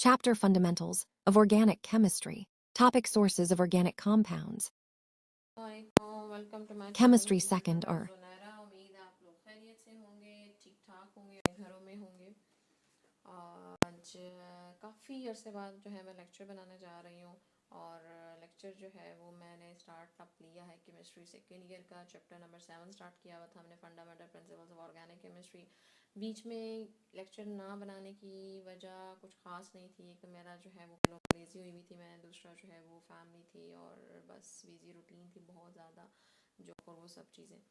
Chapter Fundamentals of Organic Chemistry. Topic Sources of Organic Compounds. Welcome to my Chemistry Second or उम्मीद है आप लोग खैरियत से होंगे, ठीक ठाक होंगे, घरों में होंगे। आज काफ़ी अरसे बाद जो है मैं लेक्चर बनाने जा रही हूँ और लेक्चर जो है वो मैंने स्टार्ट अप लिया है केमिस्ट्री सेकेंड ईयर का। चैप्टर नंबर 7 स्टार्ट किया हुआ था हमने, fundamental principles of organic chemistry. बीच में लेक्चर ना बनाने की वजह कुछ ख़ास नहीं थी, एक मेरा जो है वो लेज़ी हुई हुई थी मैं, दूसरा जो है वो फैमिली थी और बस बिज़ी रूटीन थी बहुत ज़्यादा जो और वो सब चीज़ें।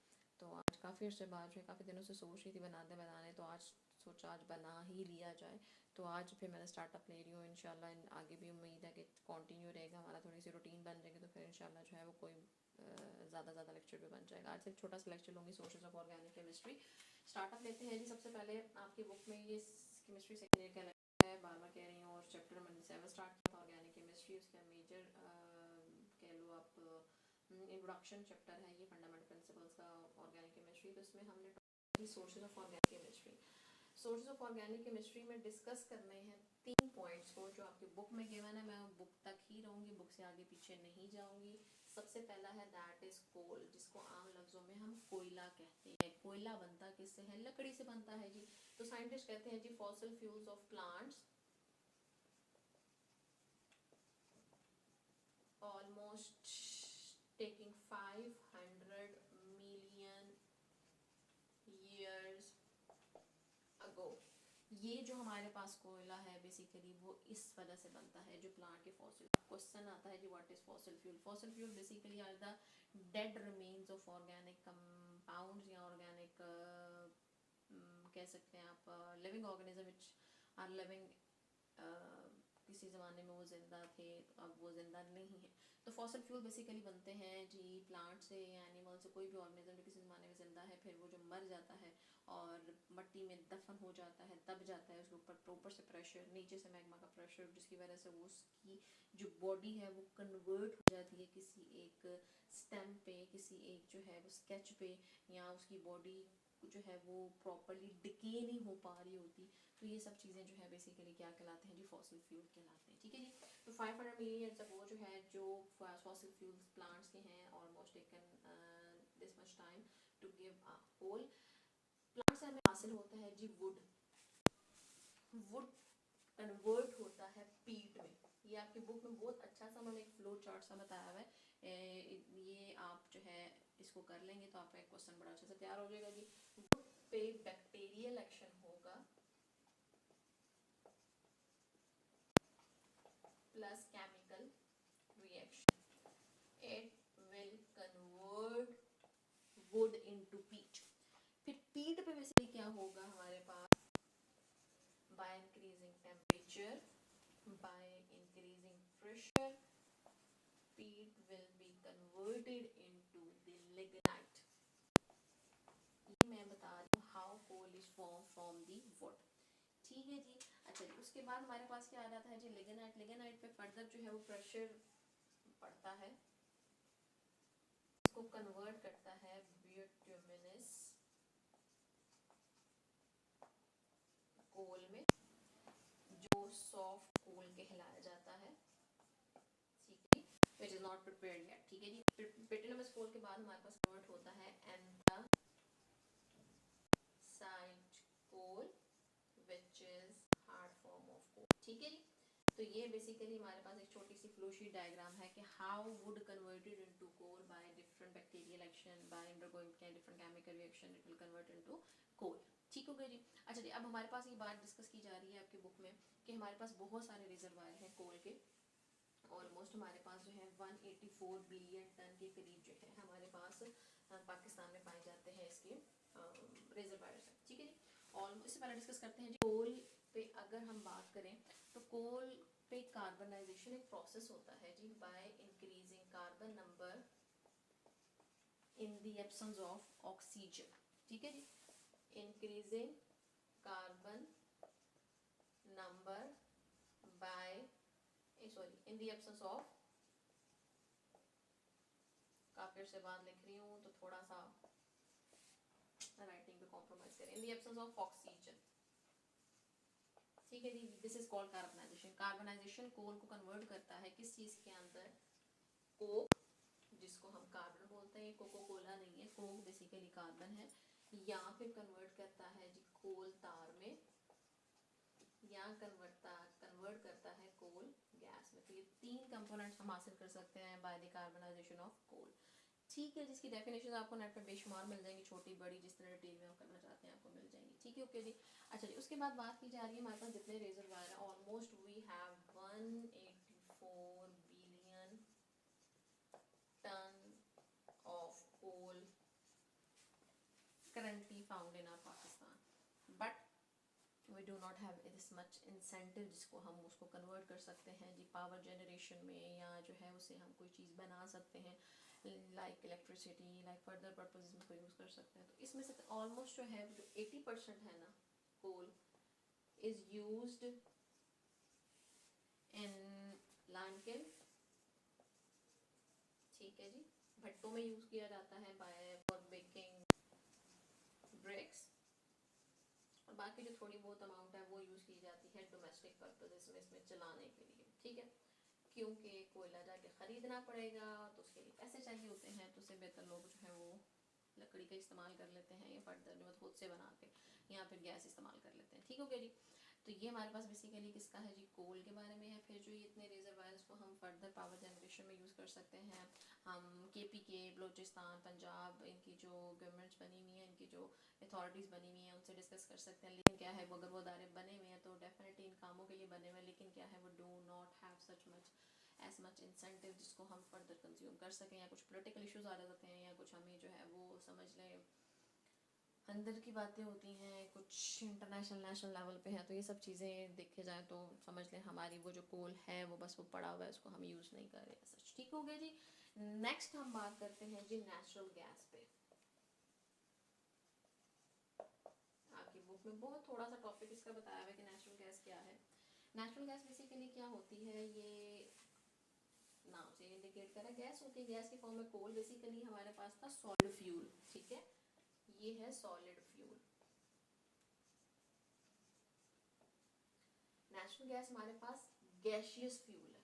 तो आज काफ़ी अर्से बाद जो है, काफ़ी दिनों से सोच रही थी बनाने, तो आज सोचा आज बना ही लिया जाए। तो आज फिर मैंने स्टार्टअप ले रही हूँ, इंशाल्लाह आगे भी उम्मीद है कि कंटिन्यू रहेगा हमारा, थोड़ी सी रूटीन बन जाएगी तो फिर इंशाल्लाह जो है वो कोई ज़्यादा लेक्चर भी बन जाएगा। आज सिर्फ छोटा सा लेक्चर लूँगी, sources of organic chemistry. Startup लेते हैं जी। सबसे पहले आपकी बुक में ये केमिस्ट्री सेकेंड ईयर का लेक्चर है, बार बार कह रही हूँ, और चैप्टर नंबर 7 स्टार्ट किया था ऑर्गेनिक केमिस्ट्री। उसका मेजर कह लो आप इंट्रोडक्शन चैप्टर है ये, फंडामेंटल प्रिंसिपल्स का ऑर्गेनिक केमिस्ट्री। तो इसमें हमने sources of organic chemistry, sources of organic chemistry में डिस्कस करने हैं 3 पॉइंट्स को जो आपकी बुक में गिवन है। मैं बुक तक ही रहूँगी, बुक से आगे पीछे नहीं जाऊँगी। सबसे पहला है दैट इज कोल, जिसको आम लफ्जों में हम कोयला कहते हैं। कोयला बनता किससे है? लकड़ी से बनता है जी। तो साइंटिस्ट कहते हैं जी fossil fuels of plants almost taking 500 million years ago. ये जो हमारे पास कोयला है बेसिकली वो इस वजह से बनता है जो प्लांट के फॉसिल। क्वेश्चन आता है जी what is fossil fuel? Fossil fuel basically are the dead remains of organic compounds या ऑर्गेनिक कह सकते हैं आप living organism which are living. किसी ज़माने में वो ज़िंदा थे, अब वो ज़िंदा नहीं है। तो फॉसिल फ्यूल बेसिकली बनते हैं जी प्लांट से या एनिमल से, कोई भी ऑर्गेनिज्म जो किसी ज़माने में ज़िंदा है, फिर वो जो मर जाता है और मट्टी में दफन हो जाता है, दब जाता है, उसके ऊपर से प्रेशर, नीचे से मैग्मा का प्रेशर, जिसकी वजह से वो उसकी जो बॉडी है वो कन्वर्ट हो जाती है किसी एक स्टेम पे, किसी एक जो है वो स्केच पे, या उसकी बॉडी जो है वो प्रॉपरली डिके नहीं हो पा रही होती। तो ये सब चीज़ें जो है बेसिकली क्या कहलाते हैं जी? फॉसिल फ्यूल कहलाते हैं। ठीक है जी। तो 500 मिलियन ईयर्स अगो जो है जो फॉसिल फ्यूल्स प्लांट्स के हैं, almost taken this much time to give a whole. Plant से हमें हासिल होता है जी वुड। वुड कन्वर्ट होता है पीट में। ये आपकी बुक में बहुत अच्छा सा उन्होंने एक फ्लो चार्ट सा बताया हुआ है। ये आप जो है इसको कर लेंगे तो आपका एक क्वेश्चन बड़ा अच्छा से तैयार हो जाएगा जी। वुड पे बैक्टीरियल एक्शन होगा plus chemical reaction, it will convert wood into peat. फिर पीट पे वैसे क्या होगा हमारे पास? By increasing temperature, by increasing pressure, peat will be converted into the lignite. ये मैं बता रही हूँ how coal is formed from the wood. ठीक है जी। अच्छा जी, उसके बाद हमारे पास क्या आ जाता है जी? लिग्नाइट। लिग्नाइट पे फर्दर जो है वो प्रेशर पड़ता है, इसको कन्वर्ट करता है बिटुमिनस कोल में, जो सॉफ्ट कोल कहलाया जाता है। ठीक है, which is not prepared yet. ठीक है जी। बिटुमिनस कोल के बाद हमारे पास कन्वर्ट होता है anthracite coal, which is hard form of coal. ठीक है जी। तो ये बेसिकली हमारे पास एक छोटी सी फ्लोशीट डायग्राम है कि how wood converted into coal by different bacterial action, by undergoing different chemical reaction, it will convert into coal. ठीक हो गया जी। अच्छा जी, अब हमारे पास ये बात डिस्कस की जा रही है आपकी बुक में कि हमारे पास बहुत सारे रिजर्वायर हैं कोल के। ऑलमोस्ट हमारे पास जो है 184 बिलियन टन के करीब जो है हमारे पास पाकिस्तान में पाए जाते हैं इसके रिजर्वायर्स। ठीक है जी। और इससे पहले डिस्कस करते हैं जी कोल पे अगर हम बात करें तो कोल पे कार्बनाइजेशन एक प्रोसेस होता है जी, by increasing carbon number in the absence of oxygen. ठीक है जी। Increasing carbon number by in the absence of, काफी से बात लिख रही हूँ तो थोड़ा सा राइटिंग पे कॉम्प्रोमाइज करें। in the absence of oxygen, ठीक है जी, this is called carbonization. Carbonization coal को कन्वर्ट करता है किस चीज़ के अंदर? कोक, जिसको हम कार्बन बोलते हैं, कोको कोला नहीं है, कोक बेसिकली कार्बन है, या फिर कन्वर्ट करता है जी कोल तार में, या कन्वर्ट करता है कोल गैस में। तो ये तीन कंपोनेंट्स हम हासिल कर सकते हैं by the carbonization of coal. ठीक है, जिसकी डेफिनेशन आपको नेट पर बेशुमार मिल जाएंगी, छोटी बड़ी, जिस तरह डिटेल में आप करना चाहते हैं आपको मिल जाएंगी। ठीक है, ओके जी। अच्छा जी, उसके बाद बात की जा रही है हमारे पास जितने रिजर्वायर है, almost we have 184 billion ton of coal currently found in our Pakistan, but we do not have this much incentive जिसको हम उसको कन्वर्ट कर सकते हैं जी पावर जनरेशन में, या जो है उसे हम कोई चीज़ बना सकते हैं like electricity, like further purpose में कोई यूज़ कर सकते हैं। तो इसमें से ऑलमोस्ट जो है जो 80% है ना coal is used in landfill. ठीक है जी, भट्टों में यूज़ किया जाता है बाय फॉर बेकिंग ब्रिक्स, और बाकी जो थोड़ी बहुत अमाउंट है वो यूज़ की जाती है डोमेस्टिक पर्पजेस में, इसमें चलाने के लिए। ठीक है, क्योंकि कोयला जाके ख़रीदना पड़ेगा तो उसके लिए पैसे चाहिए होते हैं, तो उससे बेहतर लोग जो है वो लकड़ी का इस्तेमाल कर लेते हैं, या फर्दर जो खुद से बना के, या फिर गैस इस्तेमाल कर लेते हैं। ठीक हो गया जी। तो ये हमारे पास बेसिकली किसका है जी, कोल के बारे में है। फिर जो ये इतने रिजर्वायर्स को हम फर्दर पावर जनरेशन में यूज़ कर सकते हैं। हम KPK, बलूचिस्तान, पंजाब, इनकी जो गवर्नमेंट्स बनी हुई हैं, इनकी जो अथॉरिटीज़ बनी हुई हैं, उनसे डिस्कस कर सकते हैं। लेकिन क्या है वो, अगर वो अदारे बने हुए हैं तो डेफिनेटली इन कामों के लिए बने हुए हैं, लेकिन क्या है वो do not have such much as much incentive जिसको हम फर्दर कंज्यूम कर सकें, या कुछ पोलिटिकल इश्यूज आ जाते हैं, या कुछ हमें जो है वो समझ लें अंदर की बातें होती हैं, कुछ इंटरनेशनल नेशनल लेवल पे हैं। तो ये सब चीज़ें देखे जाए तो समझ लें हमारी वो जो कोल है वो बस वो पड़ा हुआ है, उसको हम यूज़ नहीं कर रहे सच। ठीक हो गया जी। नेक्स्ट हम बात करते हैं जी नेचुरल गैस पे। आपकी बुक में बहुत थोड़ा सा टॉपिक इसका बताया हुआ है कि नेचुरल गैस क्या है। नेचुरल गैस बेसिकली क्या होती है, ये नाम से इंडिकेट करा, गैस होती है, गैस की फॉर्म में कोल। बेसिकली हमारे पास था सॉलिड फ्यूल। ठीक है, ये है सॉलिड फ्यूल। नेचुरल गैस हमारे पास गैशियस फ्यूल है।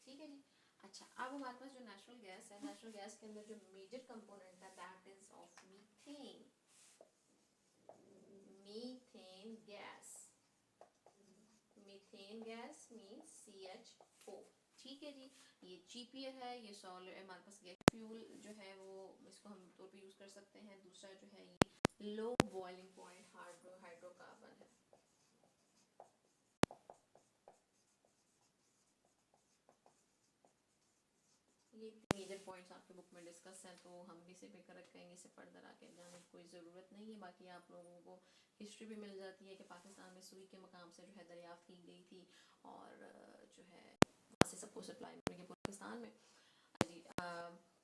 ठीक है जी। अच्छा, अब हमारे पास जो नेचुरल गैस है, नेचुरल गैस के अंदर जो मेजर कंपोनेंट है that is of methane. Methane gas, methane gas means CH4। ठीक है जी, ये चीपियर है, ये सॉलिड हमारे पास गैस फ्यूल जो है वो इसको हम तौर पे यूज कर सकते हैं। दूसरा जो है ये लो बॉइलिंग पॉइंट हाइड्रोकार्बन है। ये मेजर पॉइंट्स आपके बुक में डिस्कस हैं, तो हम भी इसे बेकर रखेंगे, इसे फर्दर आके जाने की कोई ज़रूरत नहीं है। बाकी आप लोगों को हिस्ट्री भी मिल जाती है कि पाकिस्तान में सुई के मकाम से जो है दरियाफ्त की गई थी, और जो है वहाँ से सबको सप्लाई मिल गई पाकिस्तान में जी।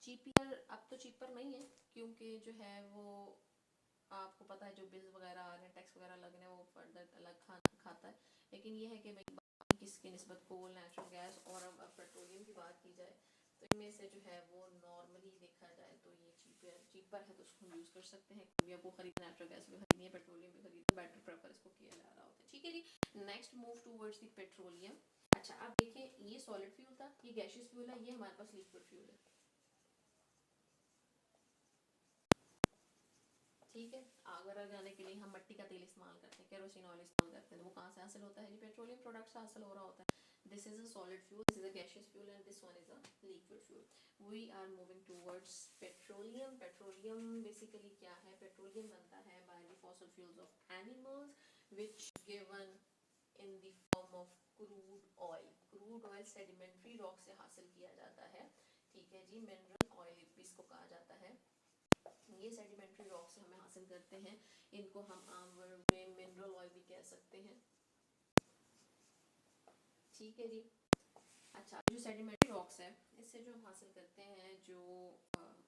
चीपियर अब तो चीपर नहीं है, क्योंकि जो है वो आपको पता है जो बिल्स वगैरह आ रहे हैं, टैक्स वगैरह लग रहे हैं, वो फर्दर अलग खाता है। लेकिन ये है कि भाई किसकी निस्बत कोल, नेचुरल गैस और अब पेट्रोलियम की बात की जाए तो इनमें से जो है वो नॉर्मली देखा जाए तो ये चीपर है, तो उसको यूज़ कर सकते हैं। कभी आपको खरीदना नेचुरल गैस भी खरीदनी है, पेट्रोलियम भी खरीदना, बेटर प्रेफर इसको किया जा रहा होता है। ठीक है जी, next move towards the petroleum. अच्छा, आप देखें ये सॉलिड फ्यूल था, ये गैशियस फ्यूल है, ये हमारे पास लिक्विड फ्यूल है। ठीक है, आग वगैरह जलाने के लिए हम मिट्टी का तेल इस्तेमाल करते हैं, केरोसिन ऑयल इस्तेमाल करते हैं, तो वो कहाँ से हासिल होता है जी, पेट्रोलियम प्रोडक्ट से हासिल हो रहा होता है। This is a solid fuel, this is a gaseous fuel, and this one is a liquid fuel. We are moving towards petroleum. Petroleum basically क्या है, पेट्रोलियम बनता है by the fossil fuels of animals which given in the form of crude oil. Crude oil sedimentary rock से हासिल किया जाता है। ठीक है जी, मिनरल ऑयल भी इसको कहा जाता है। ये सेडिमेंट्री रॉक से हमें हासिल करते हैं, इनको हम आम वर्ड में मिनरल ऑयल भी कह सकते हैं। ठीक है जी। अच्छा, जो सेडिमेंट्री रॉक्स है इससे जो हम हासिल करते हैं जो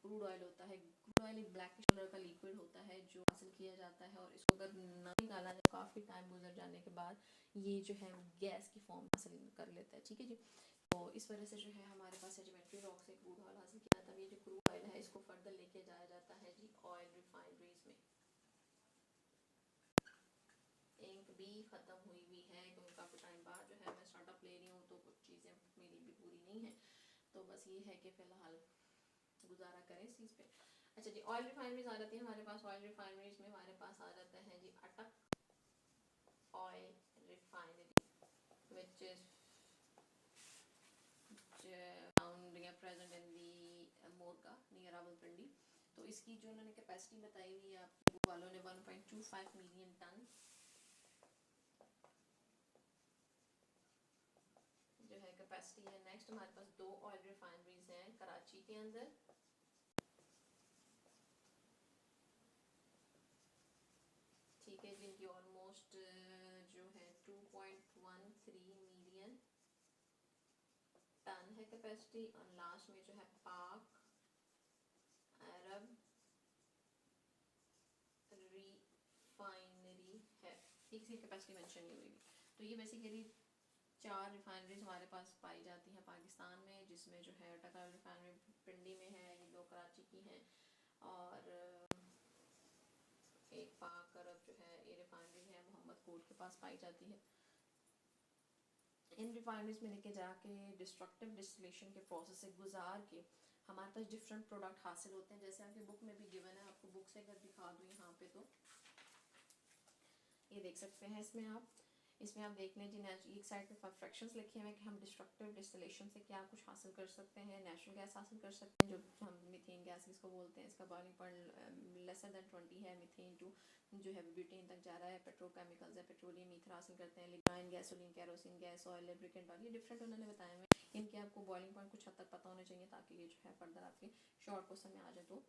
क्रूड ऑयल होता है, क्रूड ऑयल एक ब्लैकिश कलर का लिक्विड होता है जो हासिल किया जाता है, और इसको अगर न निकाला जाए काफ़ी टाइम गुजर जाने के बाद ये जो है गैस की फॉर्म हासिल कर लेता है। ठीक है जी, तो इस वजह से जो है हमारे पास सेडिमेंट्री रॉक से क्रूड ऑयल हासिल किया जाता है। ये जो क्रूड ऑयल है इसको फर्दर लेके जाया जाता है जी ऑयल रिफाइनरीज में। इंक भी ख़त्म हुई हुई है, क्योंकि काफ़ी टाइम बाद जो है मैं स्टार्टअप ले रही हूँ, तो कुछ चीज़ें मेरी भी पूरी नहीं है। तो बस ये है कि फ़िलहाल गुजारा करें इस चीज़ पे। अच्छा जी, ऑयल रिफाइनरीज आ जाती है हमारे पास। ऑयल रिफाइनरीज में हमारे पास आ जाता है जी Attock oil refinery, which is found या present in the Morgah near Rawalpindi. तो इसकी जो उन्होंने कैपेसिटी बताई हुई है आप वालों ने 1.25 मिलियन टन जो है कैपेसिटी है। नेक्स्ट हमारे पास 2 ऑयल रिफाइनरीज हैं कराची के अंदर, ठीक है, जिनकी ऑलमोस्ट जो है 2.13 मिलियन टन है कैपेसिटी। और लास्ट में जो है पाक अरब रिफाइनरी है, ठीक सी कैपेसिटी मेंशन नहीं हुई। तो ये बेसिकली 4 रिफाइनरीज हमारे पास पाई जाती हैं पाकिस्तान में, जिसमें जो है अटक ऑयल रिफाइनरी पिंडी में है, ये 2 कराची की हैं, और एक पाक अरब जो है ये रिफाइनरी है मोहम्मद कोट के पास पाई जाती है। इन रिफाइनरीज में लेके जाके डिस्ट्रक्टिव डिस्टिलेशन के प्रोसेस से गुजार के हमारे पास डिफरेंट प्रोडक्ट हासिल होते हैं, जैसे आपकी बुक में भी गिवन है। आपको बुक से अगर दिखा दूँ यहाँ पे, तो ये देख सकते हैं इसमें आप देख लें जी, एक साइड पे फ्रैक्शंस लिखे हुए हैं कि हम डिस्ट्रक्टिव डिस्टिलेशन से क्या कुछ हासिल कर सकते हैं। नेचुरल गैस हासिल कर सकते हैं, जो हम मीथेन गैस जिसको बोलते हैं, इसका बॉइलिंग पॉइंट लेसर देन 20 है। मीथेन टू जो है ब्यूटेन तक जा रहा है। पेट्रोकेमिकल्स है, पेट्रोलियम ईथर हासिल करते हैं। Lignin, gasoline, kerosene gas, oil, lubricant oil, ये डिफरेंट उन्होंने बताए हुए। इनके आपको बॉइलिंग पॉइंट कुछ हद तक पता होने चाहिए, ताकि ये जो है फर्दर आपके शॉर्ट क्वेश्चन में आ जाए तो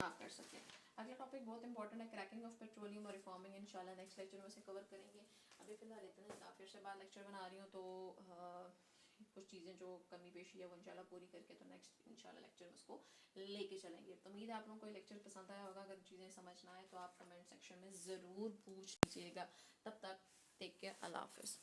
आप कर सकते हैं। अगला टॉपिक बहुत इंपॉर्टेंट है, क्रैकिंग ऑफ पेट्रोलियम और रिफॉर्मिंग। इंशाल्लाह नेक्स्ट लेक्चर में से कवर करेंगे। अभी फिलहाल इतना ही, काफ़ी अर्से बाद लेक्चर बना रही हूँ, तो कुछ चीज़ें जो कमी पेशी है वो इंशाल्लाह पूरी करके तो नेक्स्ट इंशाल्लाह लेक्चर में उसको लेके चलेंगे। तो उम्मीद है आप लोगों को लेक्चर पसंद आया होगा। अगर चीज़ें समझ ना आए तो आप कमेंट सेक्शन में ज़रूर पूछ लीजिएगा। तब तक टेक केयर, अल्लाह हाफिज़।